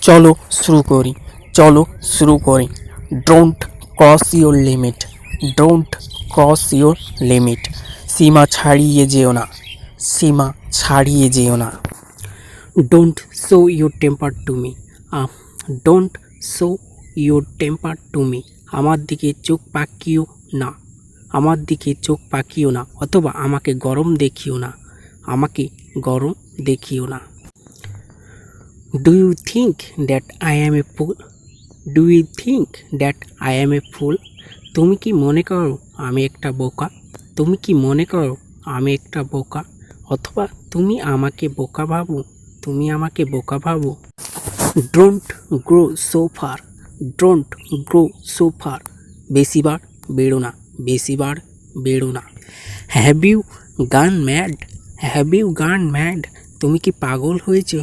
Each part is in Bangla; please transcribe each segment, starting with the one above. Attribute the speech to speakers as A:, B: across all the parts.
A: চলো শুরু করি don't cross your limit, don't cross your limit. সীমা ছাড়িয়ে যেও না। Don't show your temper to me, don't show your temper to me. আমার দিকে চোখ পাকিও না, অথবা আমাকে গরম দেখিও না। Do you think that I am a fool? তুমি কি মনে করো আমি একটা বোকা? অথবা তুমি আমাকে বোকা ভাবো। ডোন্ট গ্রো সো ফার, বেশিবার বেড়ো না। হ্যাভ ইউ গান ম্যাড? তুমি কি পাগল হয়েছো?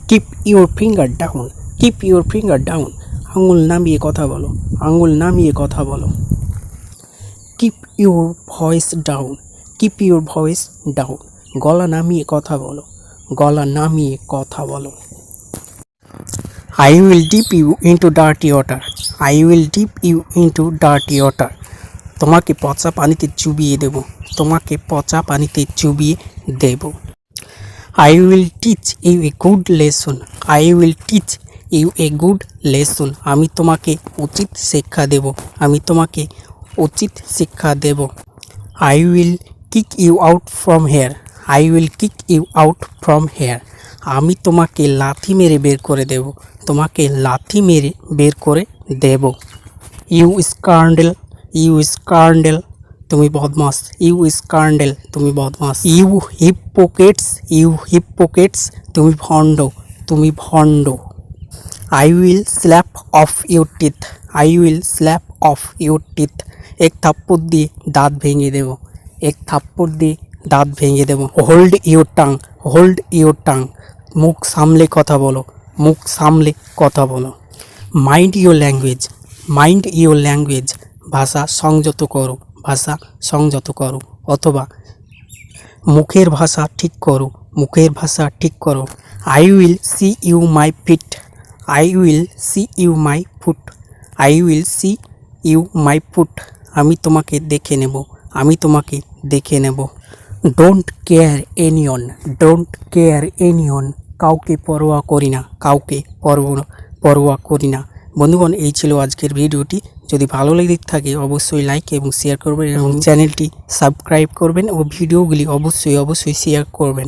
A: কিপ ইউর ফিঙ্গার ডাউন, আঙুল নামিয়ে কথা বলো। কিপ ইউর ভয়েস ডাউন, গলা নামিয়ে কথা বলো। I will dip you into dirty water. তোমাকে পচা পানিতে চুবিয়ে দেব। I will teach you a good lesson. আমি তোমাকে উচিত শিক্ষা দেব। I will kick you out from here. আমি তোমাকে লাথি মেরে বের করে দেব। You scoundrel, তুমি বদমাস। You hypocrites, তুমি ভণ্ড। I will slap off your teeth. এক থাপ্পড় দিয়ে দাঁত ভেঙে দেব। Hold your tongue, মুখ সামলে কথা বলো। Mind your language, ভাষা সংযত করো, অথবা মুখের ভাষা ঠিক করো। I will see you my foot. আমি তোমাকে দেখে নেব। Don't care anyone, কাউকে পরোয়া করি না। বন্ধুগণ, এই ছিল আজকের ভিডিওটি। যদি ভালো লেগে থাকে অবশ্যই লাইক এবং শেয়ার করবেন এবং চ্যানেলটি সাবস্ক্রাইব করবেন ও ভিডিওগুলি অবশ্যই শেয়ার করবেন।